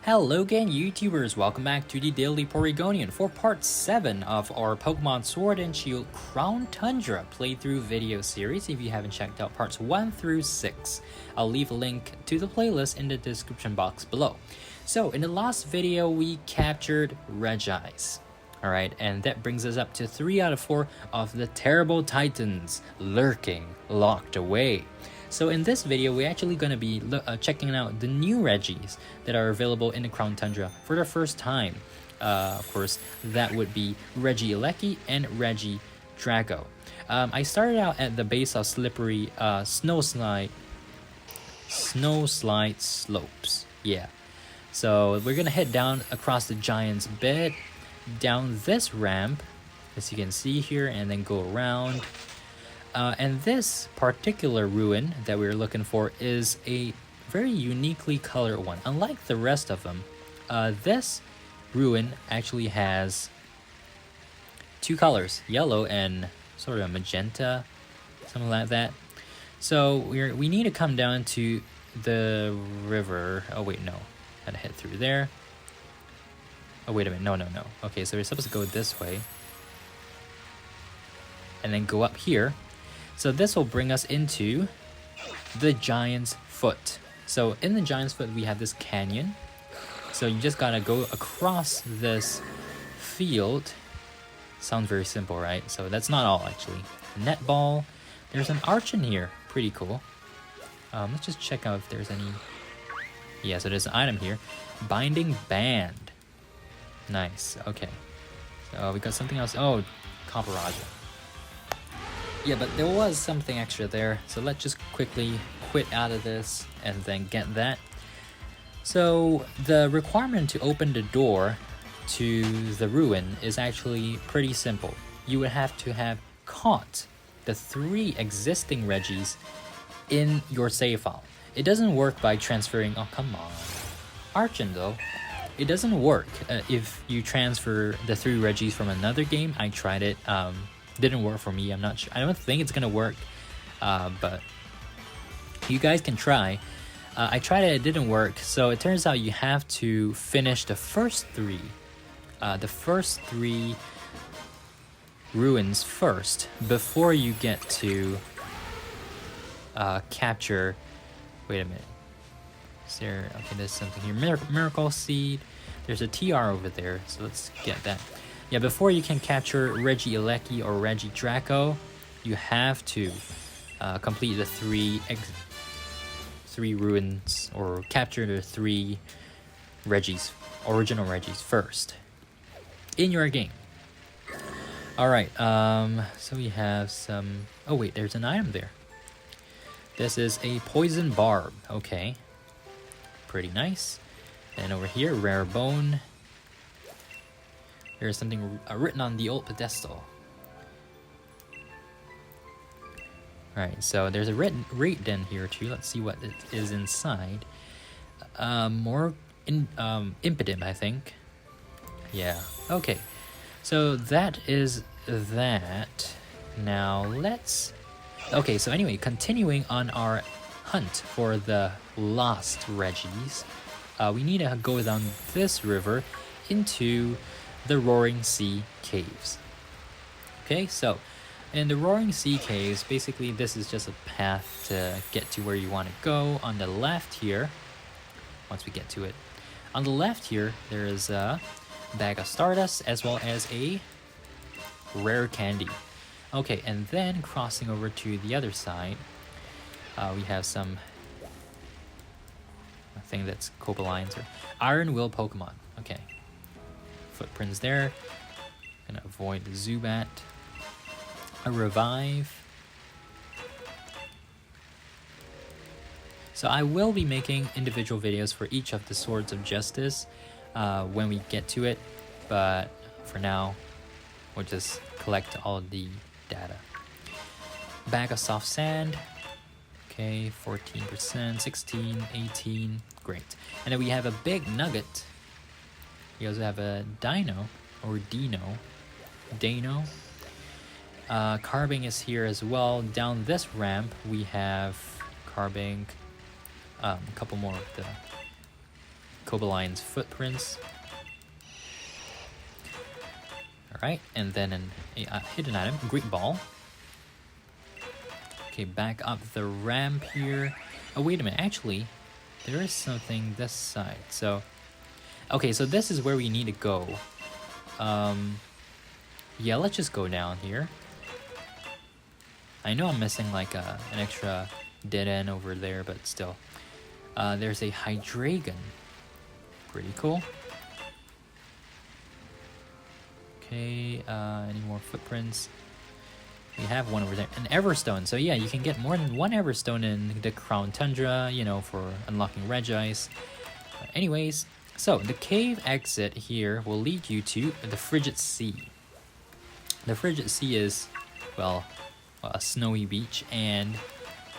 Hello again, YouTubers! Welcome back to the Daily Porygonian for part 7 of our Pokemon Sword and Shield Crown Tundra playthrough video series. If you haven't checked out parts 1 through 6, I'll leave a link to the playlist in the description box below. So, in the last video, we captured Regieleki. Alright, and that brings us up to 3 out of 4 of the terrible titans lurking, locked away. So in this video, we're actually going to be checking out the new Regis that are available in the Crown Tundra for the first time. Of course, that would be Regieleki and Regidrago. I started out at the base of slippery snow slide slopes. Yeah. So we're going to head down across the giant's bed, down this ramp, as you can see here, and then go around. And this particular ruin that we're looking for is a very uniquely colored one. Unlike the rest of them, this ruin actually has 2 colors, yellow and sort of magenta, something like that. So we need to come down to the river. Oh wait, no, gotta head through there. Oh wait a minute, no. Okay, so we're supposed to go this way and then go up here. So this will bring us into the Giant's Foot. So in the Giant's Foot, we have this canyon. So you just gotta go across this field. Sounds very simple, right? So that's not all, actually. Netball. There's an arch in here. Pretty cool. Let's just check out if there's any... Yeah, so there's an item here. Binding Band. Nice, okay. So we got something else. Oh, Comparaja. Yeah, but there was something extra there, so let's just quickly quit out of this and then get that. So the requirement to open the door to the ruin is actually pretty simple. You would have to have caught the 3 existing Regis in your save file. It doesn't work by transferring... Oh, come on. Archon, though. It doesn't work if you transfer the 3 Regis from another game. I tried it. Didn't work for me. I'm not sure. I don't think it's gonna work, but you guys can try. I tried it. It didn't work. So it turns out you have to finish the first 3 ruins first before you get to capture. Wait a minute. Is there? Okay, there's something here. Miracle Seed. There's a TR over there. So let's get that. Yeah, before you can capture Regieleki or Regidrago, you have to complete the 3 ruins, or capture the 3 Regis, original Regis first in your game. Alright, so we have some... Oh wait, there's an item there. This is a Poison Barb. Okay, pretty nice. And over here, Rare Bone. There's something written on the old pedestal. Alright, so there's a rate den here too. Let's see what it is inside. More impotent, I think. Yeah, okay. So that is that. Now let's... Okay, so anyway, continuing on our hunt for the lost Regis, we need to go down this river into the Roaring Sea Caves. Okay, so in the Roaring Sea Caves, basically this is just a path to get to where you want to go. On the left here, once we get to it, on the left here, there is a bag of Stardust as well as a rare candy. Okay, and then crossing over to the other side, we have some... I think that's Copalines or Iron Will Pokemon. Okay. Footprints there. Gonna avoid the Zubat. A Revive. So I will be making individual videos for each of the Swords of Justice when we get to it, but for now we'll just collect all the data. Bag of Soft Sand. Okay, 14%, 16, 18, great. And then we have a big Nugget. We also have a Dino, or Dano. Carbink is here as well. Down this ramp, we have Carbink, a couple more of the Cobalion's footprints. Alright, and then a hidden item, Great Ball. Okay, back up the ramp here. Oh, wait a minute, actually, there is something this side. So, okay, so this is where we need to go. Yeah, let's just go down here. I know I'm missing like an extra dead end over there, but still. There's a Hydreigon. Pretty cool. Okay, any more footprints? We have one over there. An Everstone. So yeah, you can get more than one Everstone in the Crown Tundra, you know, for unlocking Regice. Anyways, so the cave exit here will lead you to the Frigid Sea. The Frigid Sea is, well, a snowy beach and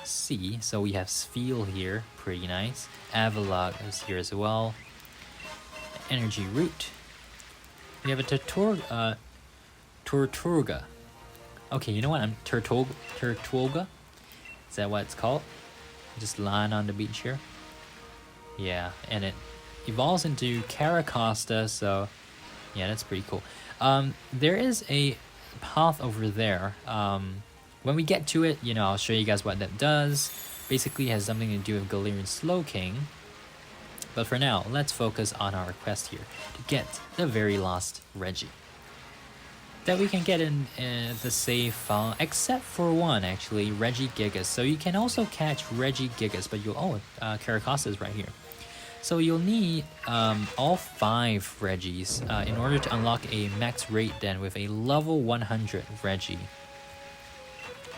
sea. So we have Sfeel here, pretty nice. Avalok is here as well. Energy Root. We have a Tortuga. Okay, you know what? Tortuga? Is that what it's called? Just lying on the beach here. Yeah, and it evolves into Caracosta, so yeah, that's pretty cool. There is a path over there. When we get to it, you know, I'll show you guys what that does. Basically, it has something to do with Galarian Slowking. But for now, let's focus on our quest here to get the very last Regi that we can get in the save file, except for one actually, Regigigas. So you can also catch Regigigas, but you'll Caracosta is right here. So you'll need all 5 Regis in order to unlock a max rate den with a level 100 Regi.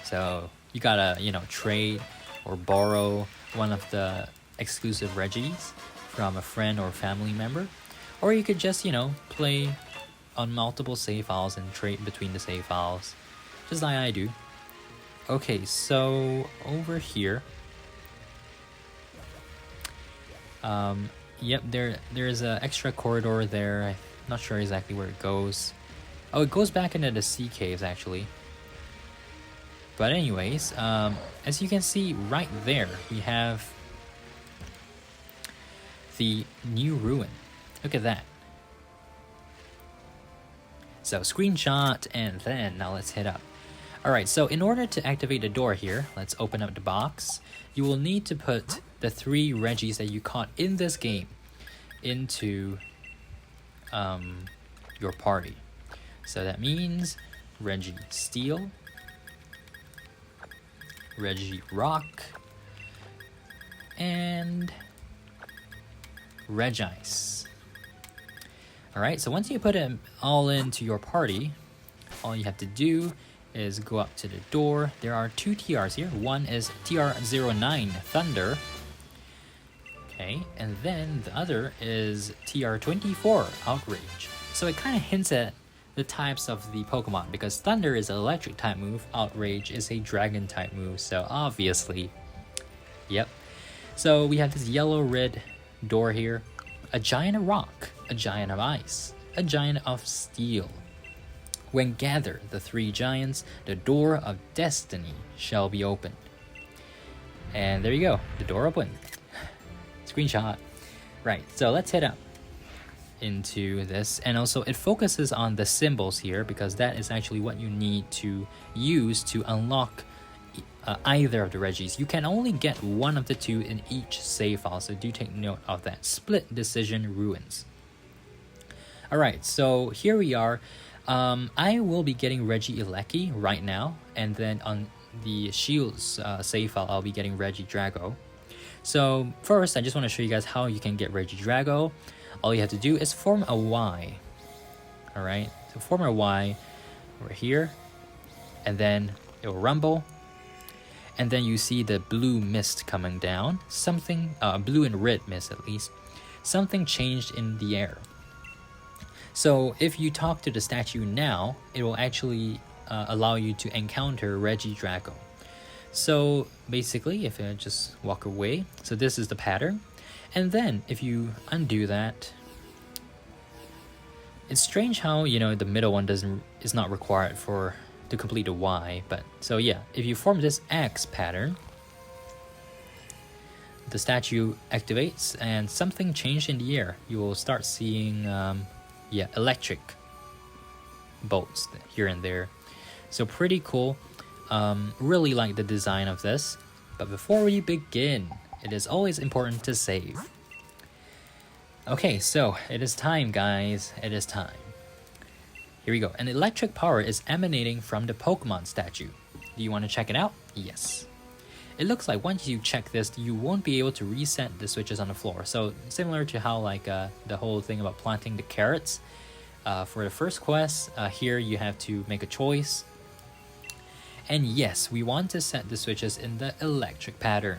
So you gotta, you know, trade or borrow one of the exclusive Regis from a friend or family member, or you could just, you know, play on multiple save files and trade between the save files, just like I do. Okay, so over here, yep, there's a extra corridor there. I'm not sure exactly where it goes. Oh, it goes back into the sea caves actually. But anyways, as you can see right there, we have the new ruin. Look at that. So screenshot, and then now let's head up. Alright, so in order to activate the door here, let's open up the box. You will need to put the 3 Regis that you caught in this game into your party. So that means Registeel, Regirock, and Regice. Alright, so once you put them all into your party, all you have to do is go up to the door. There are 2 TRs here. One is TR09 Thunder. Okay, and then the other is TR24 Outrage. So it kind of hints at the types of the Pokemon, because Thunder is an electric type move, Outrage is a dragon type move, so obviously, yep. So we have this yellow-red door here, a giant of rock, a giant of ice, a giant of steel. When gather the 3 giants, the door of destiny shall be opened. And there you go, the door opened. Screenshot. Right, so let's head up into this, and also it focuses on the symbols here, because that is actually what you need to use to unlock either of the Regis. You can only get one of the 2 in each save file, so do take note of that. Split Decision Ruins. Alright, so here we are. I will be getting Regieleki right now, and then on the Shields save file, I'll be getting Regidrago. So first, I just want to show you guys how you can get Regidrago. All you have to do is form a Y. Alright, so form a Y over here, and then it will rumble. And then you see the blue mist coming down. Something, blue and red mist at least. Something changed in the air. So if you talk to the statue now, it will actually allow you to encounter Regidrago. So basically, if I just walk away, so this is the pattern. And then if you undo that, it's strange how, you know, the middle one is not required to complete a Y. But so yeah, if you form this X pattern, the statue activates and something changed in the air. You will start seeing, yeah, electric bolts here and there. So pretty cool. Really like the design of this. But before we begin, it is always important to save. Okay, so it is time, guys. It is time. Here we go. An electric power is emanating from the Pokemon statue. Do you want to check it out? Yes. It looks like once you check this, you won't be able to reset the switches on the floor. So similar to how like the whole thing about planting the carrots. For the first quest, here you have to make a choice. And yes, we want to set the switches in the electric pattern.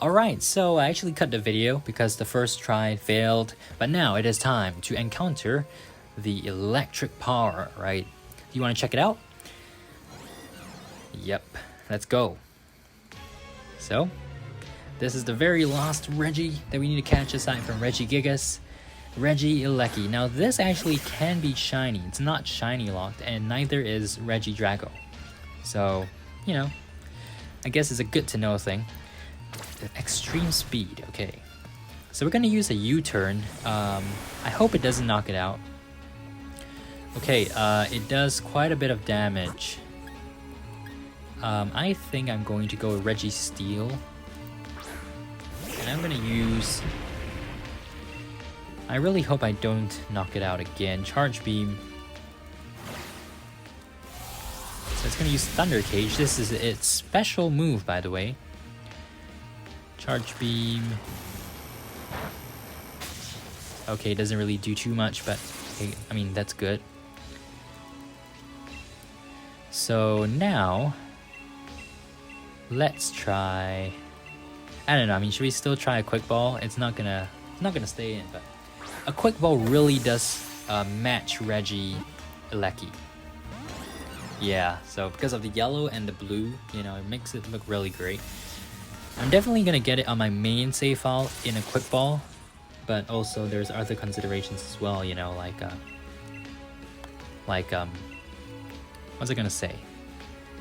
Alright, so I actually cut the video because the first try failed, but now it is time to encounter the electric power, right? Do you want to check it out? Yep, let's go. So, this is the very last Regi that we need to catch aside from Regigigas, Regieleki. Now this actually can be shiny, it's not shiny locked, and neither is Regidrago. So, you know, I guess it's a good to know thing. Extreme speed, okay. So we're gonna use a U-turn. I hope it doesn't knock it out. Okay, it does quite a bit of damage. I think I'm going to go with Registeel. And I'm gonna use... I really hope I don't knock it out again. Charge Beam. So it's gonna use Thunder Cage. This is its special move, by the way. Charge Beam. Okay, it doesn't really do too much, but hey, I mean, that's good. So now, let's try... I don't know, I mean, should we still try a Quick Ball? It's not gonna stay in, but a Quick Ball really does match Regieleki. Yeah, so because of the yellow and the blue, you know, it makes it look really great. I'm definitely gonna get it on my main save file in a Quick Ball, but also there's other considerations as well, you know, like what's I gonna say?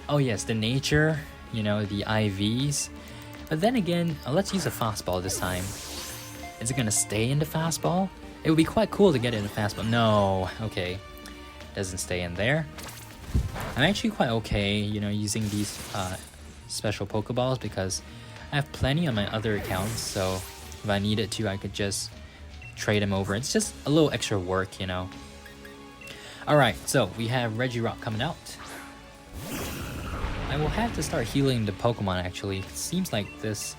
Oh yes, the nature, you know, the IVs. But then again, let's use a fastball this time. Is it gonna stay in the fastball? It would be quite cool to get it in the fastball. No, okay, doesn't stay in there. I'm actually quite okay, you know, using these special Pokeballs because I have plenty on my other accounts, so if I needed to, I could just trade them over. It's just a little extra work, you know. Alright, so we have Regirock coming out. I will have to start healing the Pokemon, actually. It seems like this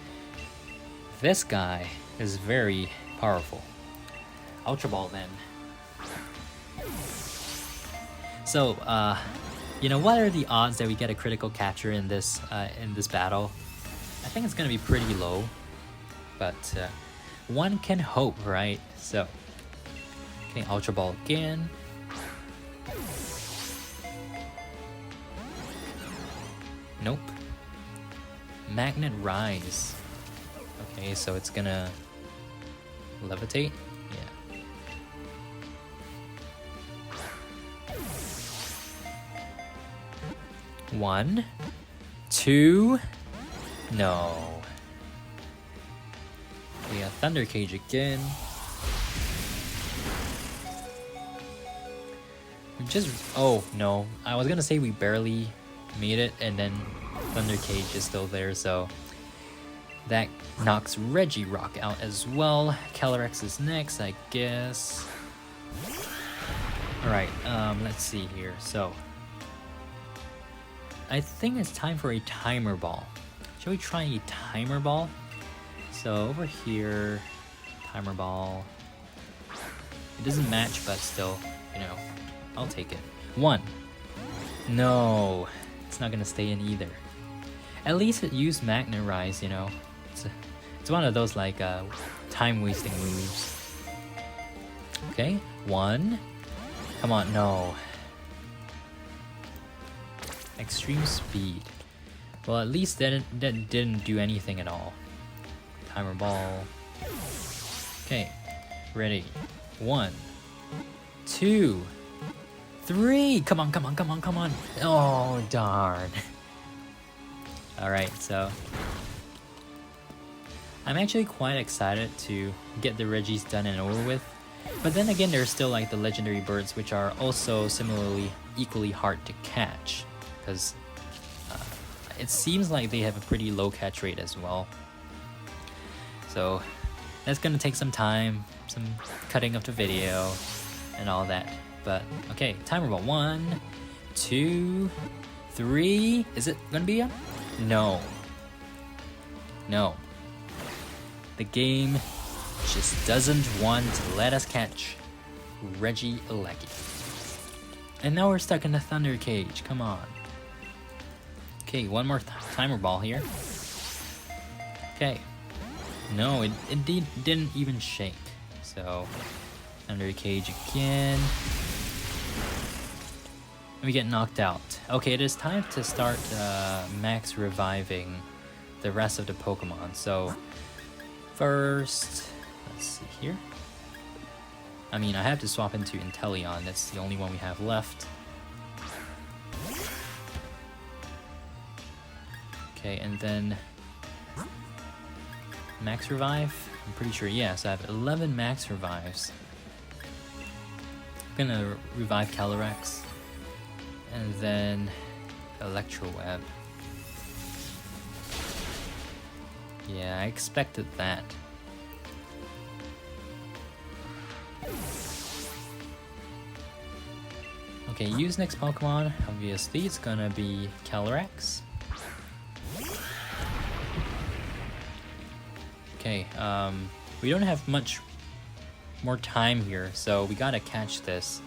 guy is very powerful. Ultra Ball, then. So, you know, what are the odds that we get a critical capture in this battle? I think it's gonna be pretty low, but one can hope, right? So, okay, Ultra Ball again. Nope. Magnet Rise. Okay, so it's gonna levitate. Yeah. One, two. No. We got Thunder Cage again. We just... Oh, no. I was gonna say we barely made it, and then Thunder Cage is still there, so... That knocks Regirock out as well. Calyrex is next, I guess. Alright, let's see here. So... I think it's time for a Timer Ball. Shall we try a Timer Ball? So over here, Timer Ball. It doesn't match, but still, you know, I'll take it. One. No, it's not gonna stay in either. At least it used Magnet Rise, you know. It's one of those like time-wasting moves. Okay, one. Come on, no. Extreme Speed. Well, at least that didn't do anything at all. Timer Ball. Okay, ready. 1, 2, 3. Come on, come on, come on, come on. Oh, darn. Alright, so I'm actually quite excited to get the Regis done and over with. But then again, there's still like the legendary birds, which are also similarly equally hard to catch, because it seems like they have a pretty low catch rate as well. So that's gonna take some time, some cutting of the video and all that. But okay, timer ball. 1, 2, 3. Is it gonna be on? No. No. The game just doesn't want to let us catch Regieleki. And now we're stuck in the Thunder cage. Come on. Okay, one more timer ball here. Okay. No, it didn't even shake. So, Thunder cage again. We get knocked out. Okay, it is time to start max reviving the rest of the Pokemon. So, first, let's see here. I mean, I have to swap into Inteleon. That's the only one we have left. Okay, and then max revive. I'm pretty sure, yes, I have 11 max revives. I'm gonna revive Calyrex. And then Electro Web. Yeah, I expected that. Okay, use next Pokemon. Obviously, it's gonna be Calyrex. Okay, we don't have much more time here, so we gotta catch this.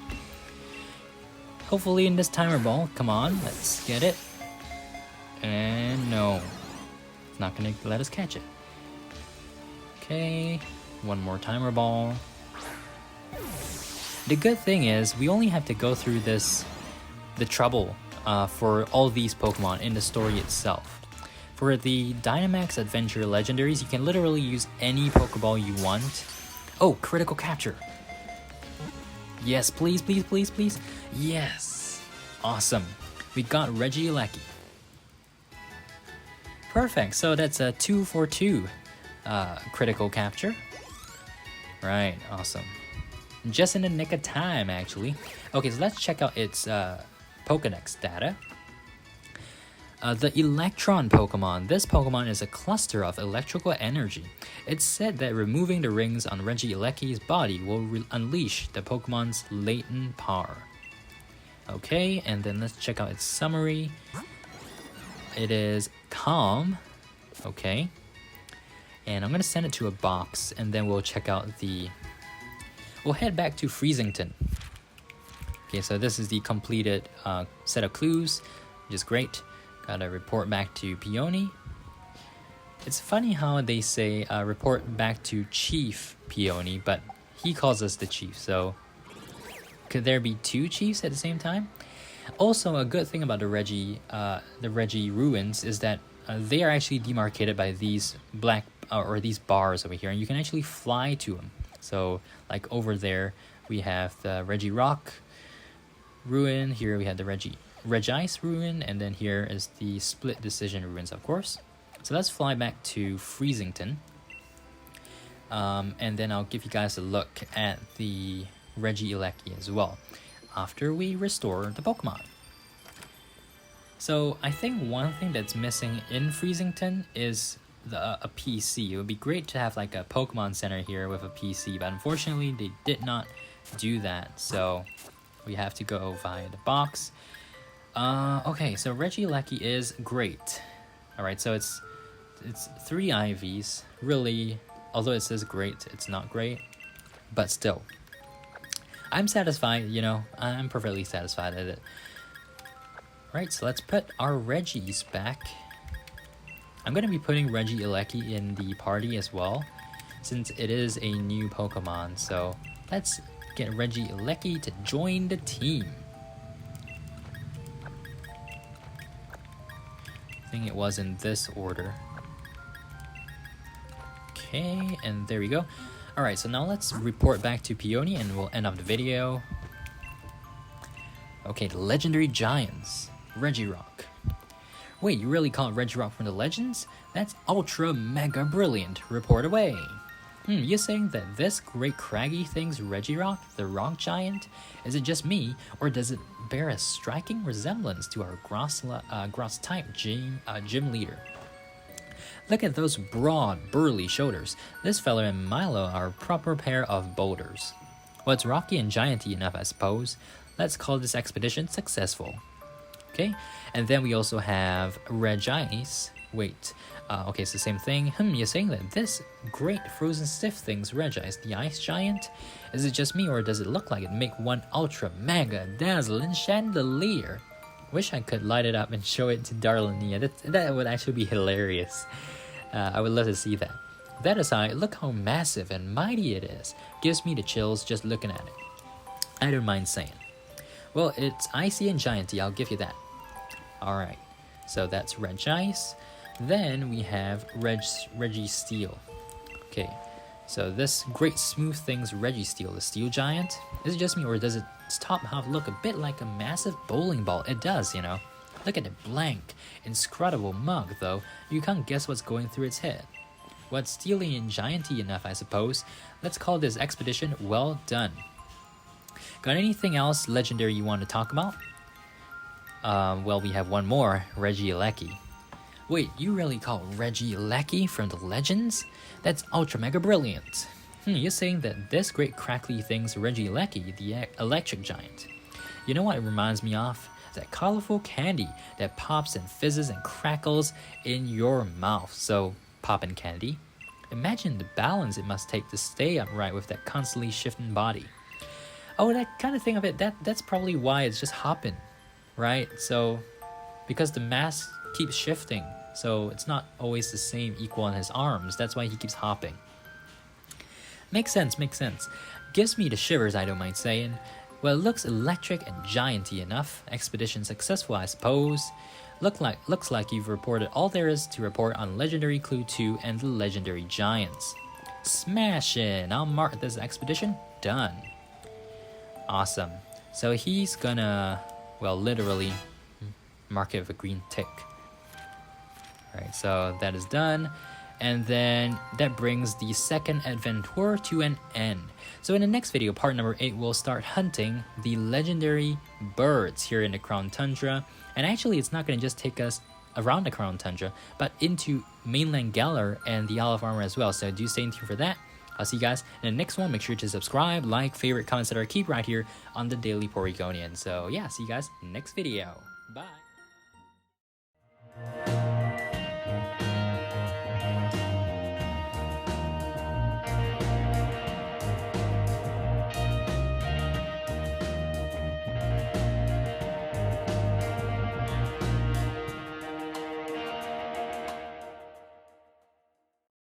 Hopefully in this timer ball. Come on, let's get it. And no. It's not gonna let us catch it. Okay, one more timer ball. The good thing is, we only have to go through the trouble for all these Pokemon in the story itself. For the Dynamax Adventure Legendaries, you can literally use any Pokeball you want. Oh, critical capture. Yes, please, please, please, please. Yes. Awesome. We got Regieleki. Perfect. So that's a 2 for 2 critical capture. Right. Awesome. Just in the nick of time, actually. Okay, so let's check out its Pokédex data. The Electron Pokemon. This Pokemon is a cluster of electrical energy. It's said that removing the rings on Regieleki's body will unleash the Pokemon's latent power. Okay, and then let's check out its summary. It is calm. Okay. And I'm going to send it to a box, and then we'll check out the... We'll head back to Freezington. Okay, so this is the completed set of clues, which is great. Gotta report back to Peony. It's funny how they say report back to Chief Peony, but he calls us the Chief, so could there be 2 Chiefs at the same time? Also, a good thing about the Regi ruins is that they are actually demarcated by these black or these bars over here, and you can actually fly to them. So, like over there, we have the Regirock ruin. Here we have the Regice ruin, and then here is the Split Decision ruins, of course. So let's fly back to Freezington, and then I'll give you guys a look at the Regieleki as well after we restore the Pokemon. So I think one thing that's missing in Freezington is a PC. It would be great to have like a Pokemon Center here with a PC, but unfortunately they did not do that, so we have to go via the box. Okay, so Regieleki is great. Alright, so it's 3 IVs. Really, although it says great, it's not great. But still. I'm satisfied, you know. I'm perfectly satisfied at it. Right, so let's put our Regis back. I'm going to be putting Regieleki in the party as well, since it is a new Pokemon. So let's get Regieleki to join the team. I think it was in this order. Okay, and there we go. Alright, so now let's report back to Peony and we'll end off the video. Okay, the Legendary Giants. Regirock. Wait, you really call it Regirock from the Legends? That's ultra mega brilliant. Report away. You're saying that this great craggy thing's Regirock, the rock giant? Is it just me, or does it bear a striking resemblance to our grass type gym leader? Look at those broad, burly shoulders. This fella and Milo are a proper pair of boulders. Well, it's rocky and gianty enough, I suppose. Let's call this expedition successful. Okay, and then we also have Regice. Wait, okay, so same thing. You're saying that this great frozen stiff thing's Regice, the ice giant? Is it just me, or does it look like it make one ultra mega dazzling chandelier? Wish I could light it up and show it to Darlenia. That would actually be hilarious. I would love to see that. That aside, look how massive and mighty it is. Gives me the chills just looking at it. I don't mind saying. Well, it's icy and gianty, I'll give you that. Alright, so that's Regice. Then we have Registeel. Okay, so this great smooth thing's Registeel, the steel giant. Is it just me, or does its top half look a bit like a massive bowling ball? It does, you know. Look at the blank, inscrutable mug, though. You can't guess what's going through its head. What's steely and gianty enough, I suppose. Let's call this expedition well done. Got anything else legendary you want to talk about? Well, we have one more, Regieleki. Wait, you really call Regieleki from the Legends? That's ultra mega brilliant. You're saying that this great crackly thing's Regieleki, the electric giant. You know what it reminds me of? That colorful candy that pops and fizzes and crackles in your mouth. So, poppin' candy. Imagine the balance it must take to stay upright with that constantly shifting body. Oh, that kind of thing of it, that's probably why it's just hopping, right? So, because the mass keeps shifting, so it's not always the same equal on his arms. That's why he keeps hopping. Makes sense. Gives me the shivers, I don't mind saying. Well, it looks electric and gianty enough. Expedition successful, I suppose. Looks like you've reported all there is to report on Legendary Clue 2 and the Legendary Giants. Smashin'! I'll mark this expedition done. Awesome. So he's gonna, well, literally mark it with a green tick. Alright, so that is done. And then that brings the second adventure to an end. So in the next video, part number 8, we'll start hunting the legendary birds here in the Crown Tundra. And actually, it's not going to just take us around the Crown Tundra, but into mainland Galar and the Isle of Armor as well. So do stay tuned for that. I'll see you guys in the next one. Make sure to subscribe, like, favorite, comment, etc. Keep right here on the Daily Porygonian. So yeah, see you guys next video. Bye.